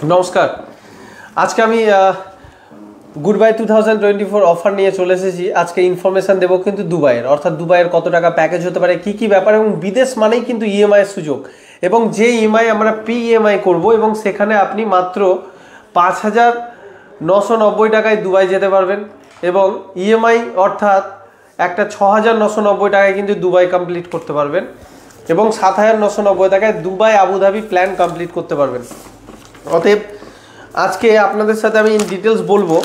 নমস্কার। আজকে আমি গুড বাই 2024 অফার নিয়ে চলে এসেছি। আজকে ইনফরমেশন দেবো কিন্তু দুবাইয়ের, অর্থাৎ দুবাইয়ের কত টাকা প্যাকেজ হতে পারে, কি কি ব্যাপার, এবং বিদেশ মানেই কিন্তু ইএমআই এর সুযোগ, এবং যে ইএমআই আমরা PEMI করব এবং সেখানে আপনি মাত্র 5,990 টাকায় দুবাই যেতে পারবেন, এবং ইএমআই অর্থাৎ একটা 6,990 টাকায় কিন্তু দুবাই কমপ্লিট করতে পারবেন, এবং 7,990 টাকায় দুবাই আবুধাবি প্ল্যান কমপ্লিট করতে পারবেন। অতএব আজকে আপনাদের সাথে আমি ইন ডিটেলস বলবো,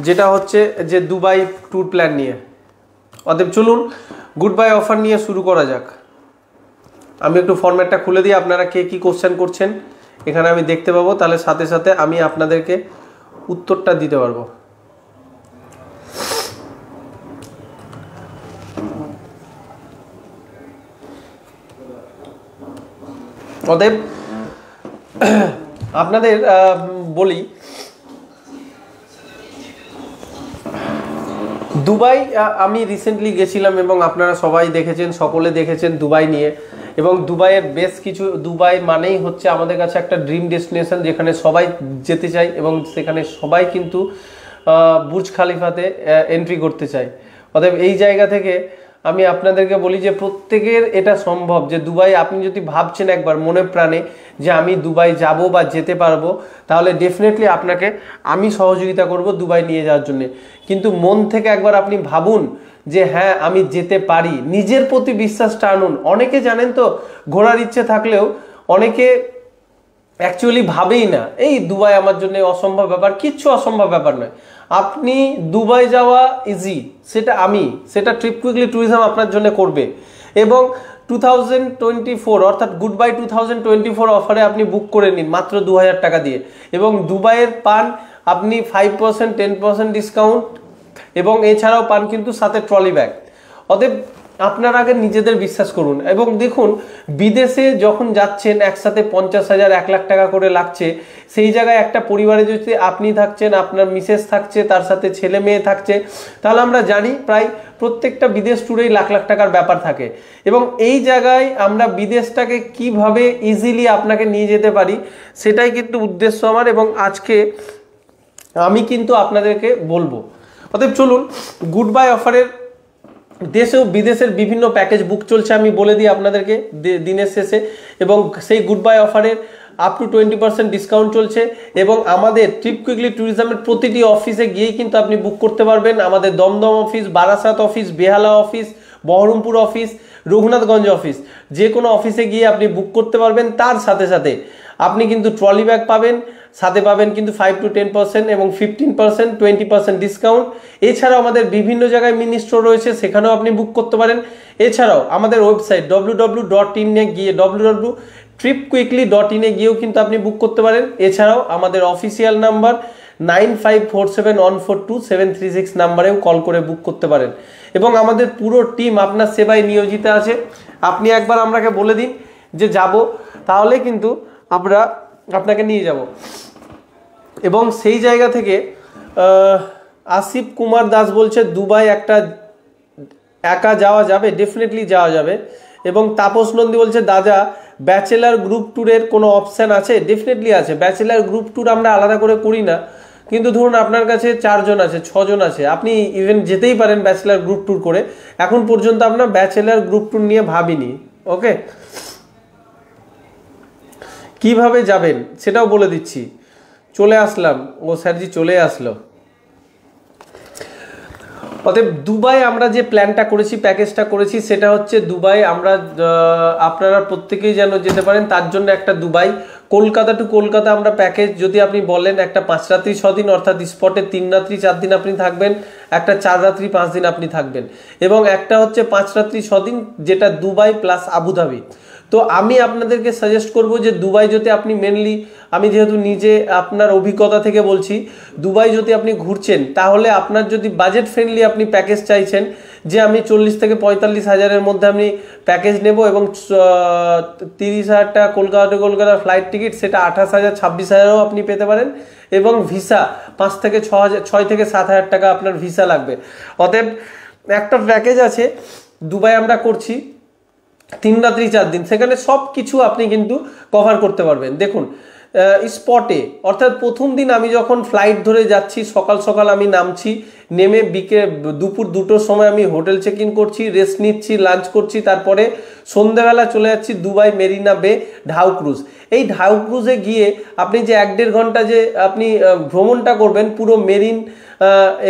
যেটা হচ্ছে যে দুবাই ট্যুর প্ল্যান নিয়ে। অতএব চলুন গুড বাই অফার নিয়ে শুরু করা যাক। আমি একটু ফরম্যাটটা খুলে দিই, আপনারা কে কী কোশ্চেন করছেন এখানে আমি দেখতে পাবো, তাহলে সাথে সাথে আমি আপনাদেরকে উত্তরটা দিতে পারবো। অতএব আপনাদের বলি, দুবাই আমি রিসেন্টলি গেছিলাম এবং আপনারা সবাই দেখেছেন, সকলে দেখেছেন দুবাই নিয়ে, এবং দুবাইয়ের বেশ কিছু, দুবাই মানেই হচ্ছে আমাদের কাছে একটা ড্রিম ডেস্টিনেশন, যেখানে সবাই যেতে চায় এবং সেখানে সবাই কিন্তু বুর্জ খালিফাতে এন্ট্রি করতে চায়। অতএব এই জায়গা থেকে আমি আপনাদেরকে বলি যে প্রত্যেকের এটা সম্ভব, যে দুবাই আপনি যদি ভাবছেন একবার মনে প্রাণে যে আমি দুবাই যাব বা যেতে পারবো, তাহলে ডেফিনেটলি আপনাকে আমি সহযোগিতা করব দুবাই নিয়ে যাওয়ার জন্য। কিন্তু মন থেকে একবার আপনি ভাবুন যে হ্যাঁ আমি যেতে পারি, নিজের প্রতি বিশ্বাসটা আনুন। অনেকে জানেন তো, ঘোরার ইচ্ছে থাকলেও অনেকে অ্যাকচুয়ালি ভাবেই না এই দুবাই আমার জন্য অসম্ভব ব্যাপার। কিচ্ছু অসম্ভব ব্যাপার নয়। আপনি দুবাই যাওয়া ইজি, সেটা ট্রিপ কুইকলি ট্যুরিজম আপনার জন্য করবে, এবং 2024 অর্থাৎ গুড বাই 2024 অফারে আপনি বুক করে নিন মাত্র 2,000 টাকা দিয়ে, এবং দুবাইয়ের পান আপনি 5% 10% ডিসকাউন্ট, এবং এছাড়াও পান কিন্তু সাথে ট্রলি ব্যাগ। অতএব আপনারা আগে নিজেদের বিশ্বাস করুন, এবং দেখুন বিদেশে যখন যাচ্ছেন একসাথে 50,000 1 লাখ টাকা করে লাগছে, সেই জায়গায় একটা পরিবারে যদি আপনি থাকছেন, আপনার মিসেস থাকছে, তার সাথে ছেলে মেয়ে থাকছে, তাহলে আমরা জানি প্রায় প্রত্যেকটা বিদেশ ট্যুরেই লাখ লাখ টাকার ব্যাপার থাকে। এবং এই জায়গায় আমরা বিদেশটাকে কিভাবে ইজিলি আপনাকে নিয়ে যেতে পারি, সেটাই কিন্তু উদ্দেশ্য আমার, এবং আজকে আমি কিন্তু আপনাদেরকে বলবো। অতএব চলুন গুড বাই অফারের দেশ ও বিদেশের বিভিন্ন প্যাকেজ বুক চলছে, আমি বলে দিই আপনাদেরকে দিনের শেষে, এবং সেই গুড বাই অফারের আপ টু 20% ডিসকাউন্ট চলছে, এবং আমাদের ট্রিপ কুইকলি ট্যুরিজমের প্রতিটি অফিসে গিয়েই কিন্তু আপনি বুক করতে পারবেন। আমাদের Dum Dum office, Barasat office, Behala office, Berhampore office, Raghunathganj office, যে কোনো অফিসে গিয়ে আপনি বুক করতে পারবেন। তার সাথে সাথে আপনি কিন্তু ট্রলি ব্যাগ পাবেন, সাথে পাবেন কিন্তু 5 to 10% এবং 15% 20% ডিসকাউন্ট। এছাড়াও আমাদের বিভিন্ন জায়গায় মিনি স্টোর রয়েছে, সেখানেও আপনি বুক করতে পারেন। এছাড়াও আমাদের ওয়েবসাইট www.in এ গিয়ে www.tripquickly.in এ গিয়েও কিন্তু আপনি বুক করতে পারেন। এছাড়াও আমাদের অফিসিয়াল নাম্বার 9547142736 নাম্বারেও কল করে বুক করতে পারেন, এবং আমাদের পুরো টিম আপনার সেবায় নিয়োজিত আছে। আপনি একবার আমাকে বলে দিন যে যাব, তাহলে কিন্তু আমরা আপনাকে নিয়ে যাব। এবং সেই জায়গা থেকে আসিফ কুমার দাস বলছে দুবাই একা যাওয়া যাবে, ডেফিনেটলি যাওয়া যাবে। এবং তাপস নন্দী বলছে দাদা ব্যাচেলার গ্রুপ ট্যুরের কোনো অপশান আছে? ডেফিনেটলি আছে। ব্যাচেলার গ্রুপ ট্যুর আমরা আলাদা করে করি না, কিন্তু ধরুন আপনার কাছে 4 জন আছে, 6 জন আছে, আপনি ইভেন যেতেই পারেন ব্যাচেলার গ্রুপ ট্যুর করে। এখন পর্যন্ত আমরা ব্যাচেলার গ্রুপ ট্যুর নিয়ে ভাবিনি। ওকে, কিভাবে যাবেন সেটাও বলে দিচ্ছি। চলে আসলাম, ও স্যারজি চলে আসলো। অতএব দুবাই আমরা যে প্ল্যানটা করেছি, প্যাকেজটা করেছি, সেটা হচ্ছে দুবাই আমরা আপনারা প্রত্যেকেই যেন যেতে পারেন, তার জন্য একটা দুবাই কলকাতা টু কলকাতা আমরা প্যাকেজ, যদি আপনি বলেন একটা 5 রাত্রি 6 দিন, অর্থাৎ স্পটে 3 রাত্রি 4 দিন আপনি থাকবেন, একটা 4 রাত্রি 5 দিন আপনি থাকবেন, এবং একটা হচ্ছে 5 রাত্রি 6 দিন যেটা দুবাই প্লাস আবুধাবি। তো আমি আপনাদেরকে সাজেস্ট করব যে দুবাই যদি আপনি মেনলি, আমি যেহেতু নিজে আপনার অভিজ্ঞতা থেকে বলছি, দুবাই যদি আপনি ঘুরছেন, তাহলে আপনার যদি বাজেট ফ্রেন্ডলি আপনি প্যাকেজ চাইছেন, যে আমি 40 থেকে 45 হাজারের মধ্যে আমি প্যাকেজ নেব, এবং 30,000 টাকা Kolkata to Kolkata flight ticket, সেটা 28,000 26,000ও আপনি পেতে পারেন, এবং ভিসা 5 থেকে 6 থেকে 7,000 টাকা আপনার ভিসা লাগবে। অতএব একটা প্যাকেজ আছে দুবাই আমরা করছি 3 রাত্রি 4 দিন, সেখানে সব কিছু আপনি কিন্তু কভার করতে পারবেন। দেখুন স্পটে, অর্থাৎ প্রথম দিন আমি যখন ফ্লাইট ধরে যাচ্ছি সকাল সকাল আমি নামছি, নেমে দুপুর 2টোর সময় আমি হোটেল চেক ইন করছি, রেস্ট নিচ্ছি, লাঞ্চ করছি, তারপরে সন্ধ্যেবেলা চলে যাচ্ছি দুবাই মেরিনা বে ঢাউ ক্রুজ। এই ঢাউ ক্রুজে গিয়ে আপনি যে 1-1.5 ঘন্টা যে আপনি ভ্রমণটা করবেন পুরো মেরিন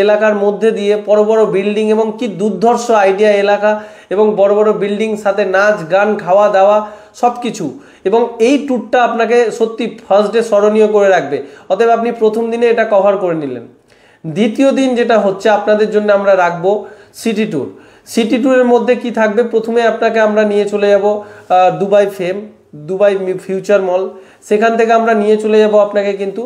এলাকার মধ্যে দিয়ে, বড় বড় বিল্ডিং এবং কি দুর্ধর্ষ আইডিয়া এলাকা এবং বড় বড় বিল্ডিং, সাথে নাচ গান খাওয়া দাওয়া সব কিছু, এবং এই ট্যুরটা আপনাকে সত্যি ফার্স্ট ডে স্মরণীয় করে রাখবে। অতএব আপনি প্রথম দিনে এটা কভার করে নিলেন। দ্বিতীয় দিন যেটা হচ্ছে আপনাদের জন্য আমরা রাখবো সিটি ট্যুর। সিটি ট্যুরের মধ্যে কি থাকবে, প্রথমে আপনাকে আমরা নিয়ে চলে যাব দুবাই ফেম, দুবাই ফিউচার মল, সেখান থেকে আমরা নিয়ে চলে যাব আপনাকে কিন্তু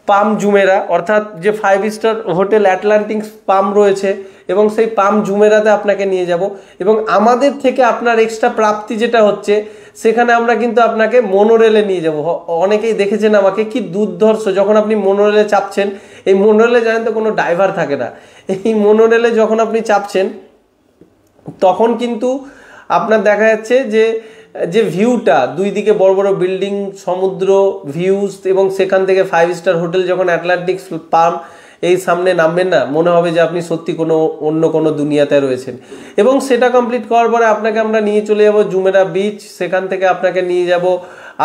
পাম জুমেরা, অর্থাৎ যে 5 স্টার হোটেল অ্যাটলান্টিক পাম রয়েছে এবং সেই পাম জুমেরাতে আপনাকে নিয়ে যাব। এবং আমাদের থেকে আপনার এক্সট্রা প্রাপ্তি যেটা হচ্ছে, সেখানে আমরা কিন্তু আপনাকে মনোরেলে নিয়ে যাব। অনেকেই দেখেছেন আমাকে, কি দুর্ধর্ষ যখন আপনি মনোরেলে চাপছেন, এই মনোরেলে জানেন তো কোনো ড্রাইভার থাকে না, এই মনোরেলে যখন আপনি চাপছেন তখন কিন্তু আপনার দেখা যাচ্ছে যে ভিউটা, দুই দিকে বড় বড় বিল্ডিং, সমুদ্র ভিউজ, এবং সেখান থেকে 5 স্টার হোটেল যখন অ্যাটলান্টিক পাম এই সামনে নামবেন না, মনে হবে যে আপনি সত্যি অন্য কোনো দুনিয়াতে রয়েছেন। এবং সেটা কমপ্লিট করার পরে আপনাকে আমরা নিয়ে চলে যাব জুমেরা বিচ, সেখান থেকে আপনাকে নিয়ে যাব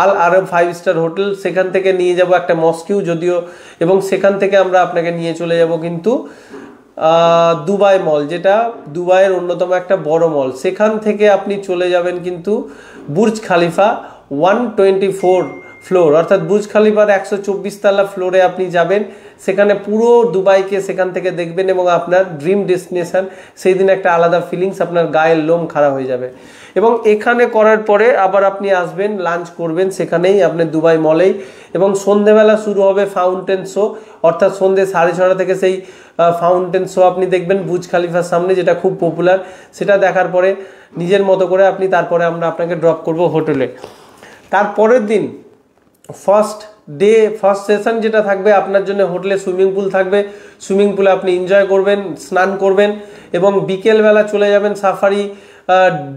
আল আরব 5 স্টার হোটেল, সেখান থেকে নিয়ে যাব একটা মস্কিউ যদিও, এবং সেখান থেকে আমরা আপনাকে নিয়ে চলে যাব কিন্তু দুবাই মল, যেটা দুবাইয়ের অন্যতম একটা বড় মল। সেখান থেকে আপনি চলে যাবেন কিন্তু বুর্জ খালিফা 124 ফ্লোর, অর্থাৎ বুর্জ খালিফার 124 তলা ফ্লোরে আপনি যাবেন, সেখানে পুরো দুবাইকে সেখান থেকে দেখবেন এবং আপনার ড্রিম ডেস্টিনেশন, সেই দিন একটা আলাদা ফিলিংস, আপনার গায়ের লোম খাড়া হয়ে যাবে। এবং এখানে করার পরে আবার আপনি আসবেন, লাঞ্চ করবেন সেখানেই আপনি দুবাই মলেই, এবং সন্ধেবেলা শুরু হবে ফাউন্টেন শো, অর্থাৎ সন্ধে 6:30 থেকে সেই ফাউন্টেন শো আপনি দেখবেন বুর্জ খালিফার সামনে, যেটা খুব পপুলার। সেটা দেখার পরে নিজের মতো করে আপনি, তারপরে আমরা আপনাকে ড্রপ করব হোটেলে। তারপরের দিন ফার্স্ট সেশন যেটা থাকবে আপনার জন্য, হোটেলে সুইমিং পুল থাকবে, সুইমিং পুলে আপনি এনজয় করবেন, স্নান করবেন, এবং বিকেলবেলা চলে যাবেন সাফারি,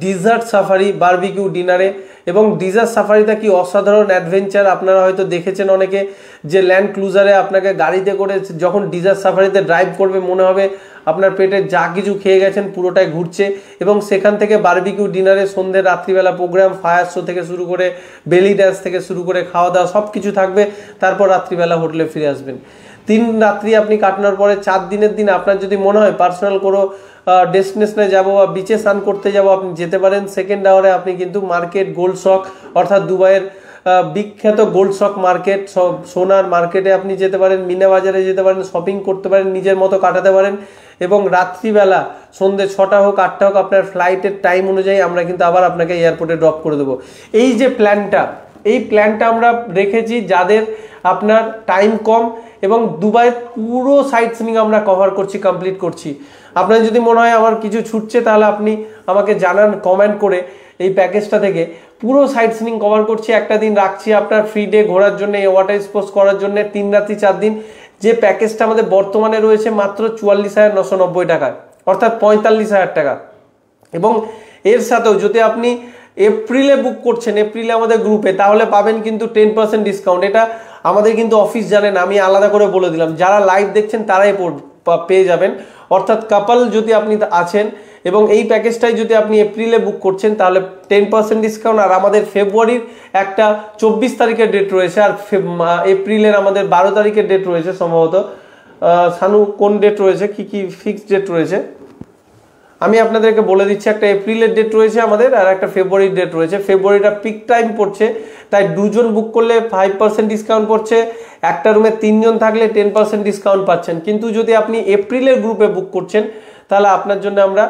ডিজার্ট সাফারি বারবিকিউ ডিনারে। এবং ডিজার্ট সাফারিটা কি অসাধারণ অ্যাডভেঞ্চার, আপনারা হয়তো দেখেছেন অনেকে, যে ল্যান্ড ক্রুজারে আপনাকে গাড়িতে করে যখন ডিজার্ট সাফারিতে ড্রাইভ করবে মনে হবে আপনার পেটে যা কিছু খেয়ে গেছেন পুরোটাই ঘুরছে। এবং সেখান থেকে বারবিকিউ ডিনারে সন্ধ্যে রাত্রিবেলা প্রোগ্রাম, ফায়ার শো থেকে শুরু করে বেলি ড্যান্স থেকে শুরু করে খাওয়া দাওয়া সব কিছু থাকবে। তারপর রাত্রিবেলা হোটেলে ফিরে আসবেন। 3 রাত্রি আপনি কাটানোর পরে 4 দিনের দিন আপনার যদি মনে হয় পার্সোনাল কোনো ডেস্টিনেশনে যাব বা বিচে স্নান করতে যাব, আপনি যেতে পারেন। সেকেন্ড আওয়ারে আপনি কিন্তু মার্কেট গোল্ড শক, অর্থাৎ দুবাইয়ের বিখ্যাত গোল্ড শক মার্কেট, সোনার মার্কেটে আপনি যেতে পারেন, মিনা বাজারে যেতে পারেন, শপিং করতে পারেন, নিজের মতো কাটাতে পারেন। এবং রাত্রিবেলা সন্ধ্যে 6টা হোক 8টা হোক আপনার ফ্লাইটের টাইম অনুযায়ী আমরা কিন্তু আবার আপনাকে এয়ারপোর্টে ড্রপ করে দেবো। এই যে প্ল্যানটা আমরা রেখেছি যাদের আপনার টাইম কম, এবং দুবাইয়ের পুরো সাইট সিনিং আমরা কভার করছি, কমপ্লিট করছি। আপনার যদি মনে হয় আমার কিছু ছুটছে, তাহলে আপনি আমাকে জানান কমেন্ট করে। এই প্যাকেজটা থেকে পুরো সাইট সিনিং কভার করছি। একটা দিন রাখছি আপনার ফ্রি ডে ঘোরার জন্য, ওয়াটার স্পোর্টস করার জন্য, 3 রাত্রি 4 দিন। যে প্যাকেজটা আমাদের বর্তমানে রয়েছে মাত্র 44,990 টাকায়, অর্থাৎ 45,000 টাকা। এবং এর সাথেও যদি আপনি এপ্রিলে বুক করছেন, এপ্রিলে আমাদের গ্রুপে, তাহলে পাবেন কিন্তু 10% ডিসকাউন্ট। এটা আমাদের কিন্তু অফিস জানেন, আমি আলাদা করে বলে দিলাম, যারা লাইভ দেখছেন তারাই পেয়ে যাবেন। অর্থাৎ কাপল যদি আপনি আছেন এবং এই প্যাকেজটাই যদি আপনি এপ্রিলে বুক করছেন, তাহলে 10% ডিসকাউন্ট। আর আমাদের ফেব্রুয়ারির একটা 24 তারিখের ডেট রয়েছে, আর এপ্রিলের আমাদের 12 তারিখের ডেট রয়েছে সম্ভবত। সানু কোন ডেট রয়েছে, কি ফিক্সড ডেট রয়েছে আমি আপনাদেরকে বলে দিচ্ছি। একটা এপ্রিলের ডেট রয়েছে আমাদের, আর একটা ফেব্রুয়ারির ডেট রয়েছে। ফেব্রুয়ারিটা পিক টাইম পড়ছে, তাই 2 জন বুক করলে 5% ডিসকাউন্ট পড়ছে। একটা রুমে 3 জন থাকলে 10% ডিসকাউন্ট পাচ্ছেন। কিন্তু যদি আপনি এপ্রিলের গ্রুপে বুক করছেন, তাহলে আপনার জন্য আমরা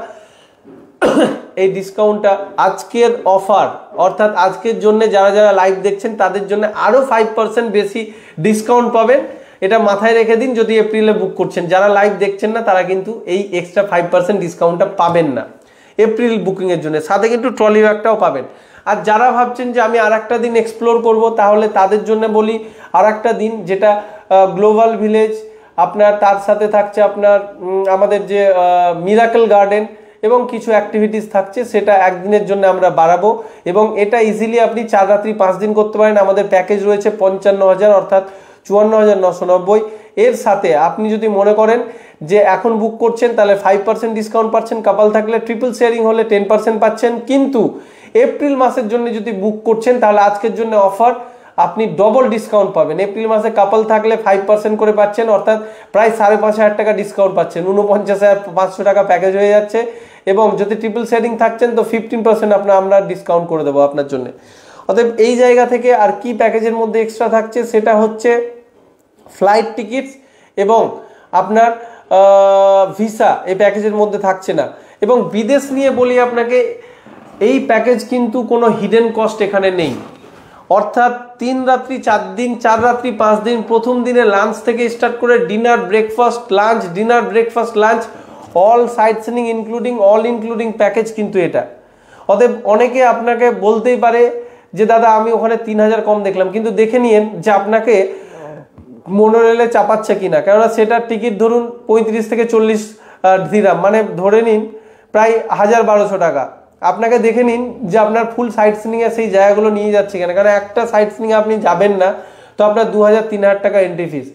এই ডিসকাউন্টটা, আজকের অফার, অর্থাৎ আজকের জন্য যারা লাইভ দেখছেন তাদের জন্য আরও 5% বেশি ডিসকাউন্ট পাবেন। এটা মাথায় রেখে দিন, যদি এপ্রিলে বুক করছেন। যারা লাইভ দেখছেন না তারা কিন্তু এই এক্সট্রা 5% ডিসকাউন্টটা পাবেন না এপ্রিল বুকিংয়ের জন্য, সাথে কিন্তু ট্রলি ব্যাগটাও পাবেন। আর যারা ভাবছেন যে আমি আর একটা দিন এক্সপ্লোর করব, তাহলে তাদের জন্য বলি আর একটা দিন, যেটা গ্লোবাল ভিলেজ আপনার, তার সাথে থাকছে আপনার আমাদের যে মিরাকেল গার্ডেন এবং কিছু অ্যাক্টিভিটিস থাকছে, সেটা একদিনের জন্য আমরা বাড়াবো এবং এটা ইজিলি আপনি 4 রাত্রি 5 দিন করতে পারেন। আমাদের প্যাকেজ রয়েছে 55,000 অর্থাৎ 54,990। এর সাথে আপনি যদি মনে করেন যে এখন বুক করছেন তাহলে 5% ডিসকাউন্ট পাচ্ছেন, কাপাল থাকলে ট্রিপল শেয়ারিং হলে 10% পাচ্ছেন। কিন্তু এপ্রিল মাসের জন্য যদি বুক করছেন তাহলে আজকের জন্য অফার, আপনি ডবল ডিসকাউন্ট পাবেন। এপ্রিল মাসে কাপাল থাকলে 5% করে পাচ্ছেন, অর্থাৎ প্রায় 5,500 টাকা ডিসকাউন্ট পাচ্ছেন, 49,500 টাকা প্যাকেজ হয়ে যাচ্ছে। এবং যদি ট্রিপল শেয়ারিং থাকছেন তো 15% আমরা ডিসকাউন্ট করে দেবো আপনার জন্য। অতএব এই জায়গা থেকে আর কি প্যাকেজের মধ্যে এক্সট্রা থাকছে সেটা হচ্ছে ফ্লাইট টিকিটস এবং আপনার ভিসা এই প্যাকেজের মধ্যে থাকছে না। এবং বিদেশ নিয়ে বলি আপনাকে, এই প্যাকেজ কিন্তু কোনো হিডেন কস্ট এখানে নেই, অর্থাৎ 3 রাত্রি 4 দিন 4 রাত্রি 5 দিন, প্রথম দিনে লাঞ্চ থেকে স্টার্ট করে dinner breakfast lunch, dinner breakfast lunch, all sightseeing including, all including package কিন্তু এটা। অতএব অনেকে আপনাকে বলতেই পারে যে দাদা আমি ওখানে 3,000 কম দেখলাম, কিন্তু দেখে নিন যে আপনাকে মোনোরেলে চাপাচ্ছে কিনা, কেননা সেটার টিকিট ধরুন 35 থেকে 40 দিরহাম, মানে ধরে নিন প্রায় 1,000-1,200 টাকা। আপনাকে দেখে নিন যে আপনার ফুল সাইট সিনিংয়ে সেই জায়গাগুলো নিয়ে যাচ্ছে কেন, কারণ একটা সাইট সিনিংয়ে আপনি যাবেন না তো আপনার 2,000-3,000 টাকা এন্ট্রি ফিস।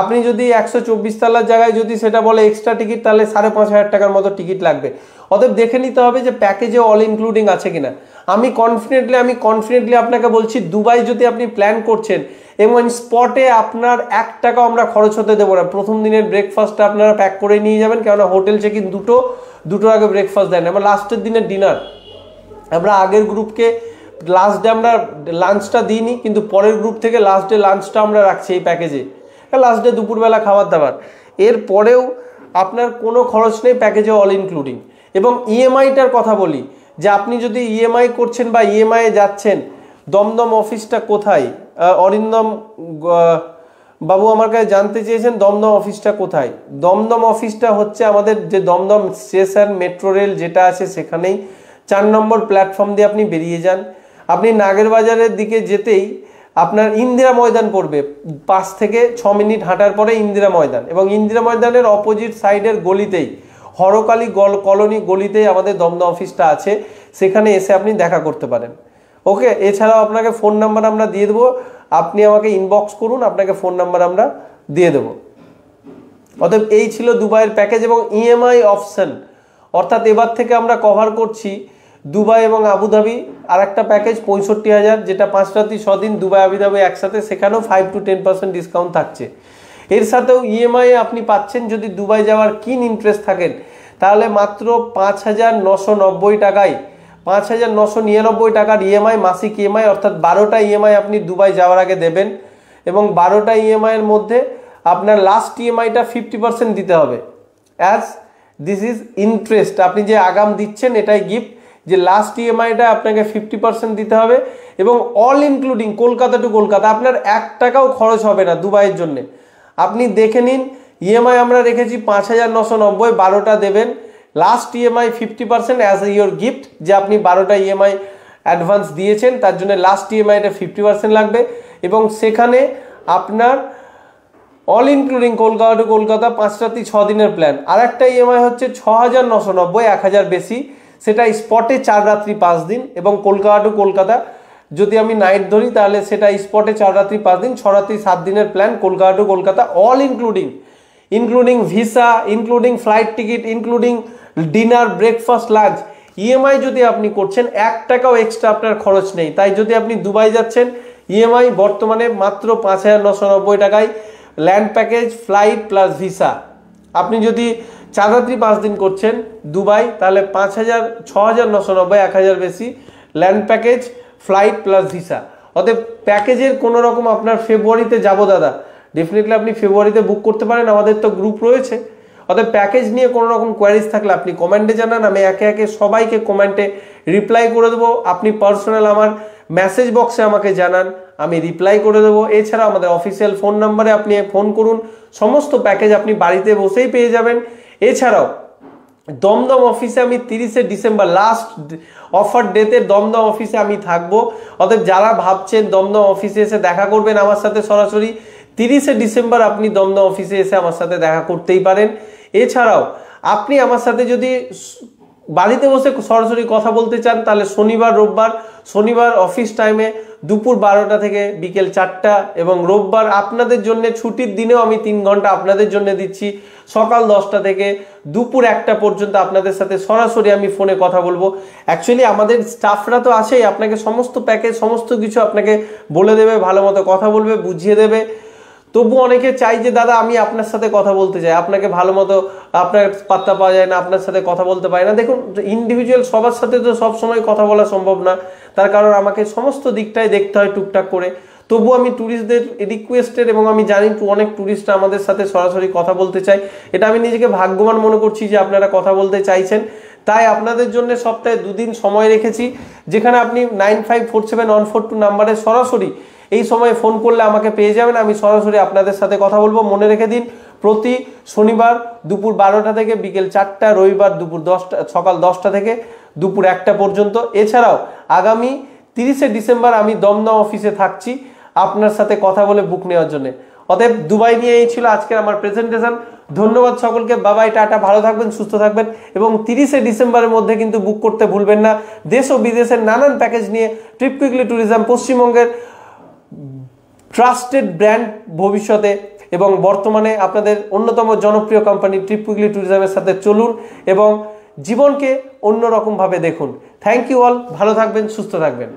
আপনি যদি 124 তলার জায়গায় যদি সেটা বলে এক্সট্রা টিকিট, তাহলে 5,500 টাকার মতো টিকিট লাগবে। অতএব দেখে নিতে হবে যে প্যাকেজে অল ইনক্লুডিং আছে কিনা। আমি কনফিডেন্টলি আপনাকে বলছি, দুবাই যদি আপনি প্ল্যান করছেন এবং স্পটে আপনার 1 টাকাও আমরা খরচ হতে দেবো না। প্রথম দিনের ব্রেকফাস্টটা আপনারা প্যাক করে নিয়ে যাবেন, কেননা হোটেল চেক ইন দুটো আগে ব্রেকফাস্ট দেন। আমরা লাস্টের দিনের ডিনার, আমরা আগের গ্রুপকে লাস্ট ডে আমরা লাঞ্চটা দিইনি, কিন্তু পরের গ্রুপ থেকে লাস্ট ডে লাঞ্চটা আমরা রাখছি এই প্যাকেজে। লাস্ট ডে দুপুরবেলা খাবার দাবার, এর পরেও আপনার কোনো খরচ নেই, প্যাকেজে অল ইনক্লুডিং। এবং ইএমআইটার কথা বলি, যে আপনি যদি ইএমআই করছেন বা ইএমআই যাচ্ছেন, দমদম অফিসটা কোথায়? অরিন্দম বাবু আমার কাছে জানতে চেয়েছেন দমদম অফিসটা কোথায়। দমদম অফিসটা হচ্ছে আমাদের যে দমদম স্টেশন মেট্রো রেল যেটা আছে সেখানেই 4 নম্বর প্ল্যাটফর্ম দিয়ে আপনি বেরিয়ে যান। আপনি নাগেরবাজারের দিকে যেতেই আপনার ইন্দিরা ময়দান পড়বে, 5 থেকে 6 মিনিট হাঁটার পরে ইন্দিরা ময়দান, এবং ইন্দিরা ময়দানের অপোজিট সাইডের গলিতেই হরকালী কলোনি গলিতেই আমাদের দমদম অফিসটা আছে, সেখানে এসে আপনি দেখা করতে পারেন। ওকে, এছাড়াও আপনাকে ফোন নাম্বার আমরা দিয়ে দেবো, আপনি আমাকে ইনবক্স করুন, আপনাকে ফোন নাম্বার আমরা দিয়ে দেবো। অতএব এই ছিল দুবাইয়ের প্যাকেজ এবং ইএমআই অপশন, অর্থাৎ এবার থেকে আমরা কভার করছি দুবাই এবং আবুধাবি। আর একটা প্যাকেজ 65,000, যেটা 5 রাত্রি 6 দিন দুবাই আবুধাবি একসাথে, সেখানেও 5 to 10% ডিসকাউন্ট থাকছে। এর সাথেও ইএমআই আপনি পাচ্ছেন, যদি দুবাই যাওয়ার কিন ইন্টারেস্ট থাকেন তাহলে মাত্র 5,990 টাকায়, 5,999 টাকার ইএমআই, মাসিক ইএমআই, অর্থাৎ 12টা ইএমআই আপনি দুবাই যাওয়ার আগে দেবেন। এবং 12টা ইএমআইয়ের মধ্যে আপনার লাস্ট ইএমআইটা 50% দিতে হবে, অ্যাজ দিস ইজ ইন্টারেস্ট। আপনি যে আগাম দিচ্ছেন এটাই গিফট, যে লাস্ট ইএমআইটা আপনাকে 50% দিতে হবে। এবং all including Kolkata to Kolkata আপনার 1 টাকাও খরচ হবে না দুবাইয়ের জন্য। আপনি দেখে নিন, ইএমআই আমরা রেখেছি 5,990, 12টা দেবেন, last EMI 50% as your gift, যে আপনি 12টা ইএমআই অ্যাডভান্স দিয়েছেন তার জন্য লাস্ট ইএমআইটা 50% লাগবে। এবং সেখানে আপনার all including Kolkata to Kolkata 5 রাত্রি 6 দিনের প্ল্যান। আর একটা ইএমআই হচ্ছে 6,990, 1,000 বেশি, সেটা স্পটে 4 রাত্রি 5 দিন। এবং কলকাতা টু কলকাতা যদি আমি নাইট ধরি তাহলে সেটা স্পটে 4 রাত্রি 5 দিন, 6 রাত্রি 7 দিনের plan, Kolkata to Kolkata all including visa, including flight ticket, including dinner breakfast lunch. EMI যদি আপনি করছেন 1 টাকাও এক্সট্রা আপনার খরচ নেই। তাই যদি আপনি দুবাই যাচ্ছেন, ইএমআই বর্তমানে মাত্র 5,990 টাকায়, land package, flight plus visa. আপনি যদি 4 রাত্রি 5 দিন করছেন দুবাই তাহলে 6,990, 1,000 বেশি, land package, flight plus visa. অতএব প্যাকেজের কোনো রকম আপনার ফেব্রুয়ারিতে যাব দাদা, ডেফিনেটলি আপনি ফেব্রুয়ারিতে বুক করতে পারেন, আমাদের তো গ্রুপ রয়েছে। অতএব প্যাকেজ নিয়ে কোনো রকম কোয়ারিজ থাকলে আপনি কমেন্টে জানান, আমি একে একে সবাইকে কমেন্টে রিপ্লাই করে দেবো। আপনি পার্সোনাল আমার মেসেজ বক্সে আমাকে জানান, আমি রিপ্লাই করে দেবো। এছাড়া আমাদের অফিসিয়াল ফোন নাম্বারে আপনি ফোন করুন, সমস্ত প্যাকেজ আপনি বাড়িতে বসেই পেয়ে যাবেন। এছাড়াও দমদম অফিসে আমি 30শে ডিসেম্বর লাস্ট অফার ডেতে দমদম অফিসে আমি থাকবো। অতএব যারা ভাবছেন দমদম অফিসে এসে দেখা করবেন আমার সাথে সরাসরি, 30শে ডিসেম্বর আপনি দমদম অফিসে এসে আমার সাথে দেখা করতেই পারেন। এছাড়াও আপনি আমার সাথে যদি বাড়িতে বসে সরাসরি কথা বলতে চান তাহলে শনিবার রোববার, শনিবার অফিস টাইমে দুপুর 12টা থেকে বিকেল 4টা, এবং রোববার আপনাদের জন্য ছুটির দিনেও আমি 3 ঘন্টা আপনাদের জন্য দিচ্ছি, সকাল 10টা থেকে দুপুর 1টা পর্যন্ত আপনাদের সাথে সরাসরি আমি ফোনে কথা বলবো। অ্যাকচুয়ালি আমাদের স্টাফরা তো আছেই, আপনাকে সমস্ত প্যাকেজ সমস্ত কিছু আপনাকে বলে দেবে, ভালো মতো কথা বলবে, বুঝিয়ে দেবে। তবু অনেকে চাই যে দাদা আমি আপনার সাথে কথা বলতে চাই, আপনাকে ভালো মতো আপনার পাত্তা পাওয়া যায় না, আপনার সাথে কথা বলতে পারি না। দেখুন ইন্ডিভিজুয়াল সবার সাথে তো সব সময় কথা বলা সম্ভব না, তার কারণ আমাকে সমস্ত দিকটাই দেখতে হয় টুকটাক করে। তবু আমি ট্যুরিস্টদের রিকোয়েস্টেড, এবং আমি জানি অনেক ট্যুরিস্টরা আমাদের সাথে সরাসরি কথা বলতে চাই, এটা আমি নিজেকে ভাগ্যবান মনে করছি যে আপনারা কথা বলতে চাইছেন। তাই আপনাদের জন্য সপ্তাহে 2 দিন সময় রেখেছি, যেখানে আপনি 954714 নাম্বারে সরাসরি এই সময় ফোন করলে আমাকে পেয়ে যাবেন, আমি সরাসরি আপনাদের সাথে কথা বলবো। মনে রেখে দিন, প্রতি শনিবার দুপুর 12টা থেকে বিকেল 4টা, রবিবার সকাল 10টা থেকে দুপুর 1টা পর্যন্ত। এছাড়াও আগামী 30শে ডিসেম্বর আমি দমদম অফিসে থাকছি আপনার সাথে কথা বলে বুক নেওয়ার জন্য। অতএব দুবাই নিয়ে এই ছিল আজকের আমার প্রেজেন্টেশন। ধন্যবাদ সকলকে, বাবাই, টাটা, ভালো থাকবেন, সুস্থ থাকবেন, এবং 30শে ডিসেম্বরের মধ্যে কিন্তু বুক করতে ভুলবেন না। দেশ ও বিদেশের নানান প্যাকেজ নিয়ে ট্রিপ কুইকলি ট্যুরিজম পশ্চিমবঙ্গের ট্রাস্টেড ব্র্যান্ড ভবিষ্যতে, এবং বর্তমানে আপনাদের অন্যতম জনপ্রিয় কোম্পানি ট্রিপ কুইকলি ট্যুরিজমের সাথে চলুন এবং জীবনকে অন্যরকমভাবে দেখুন। থ্যাংক ইউ অল, ভালো থাকবেন, সুস্থ থাকবেন।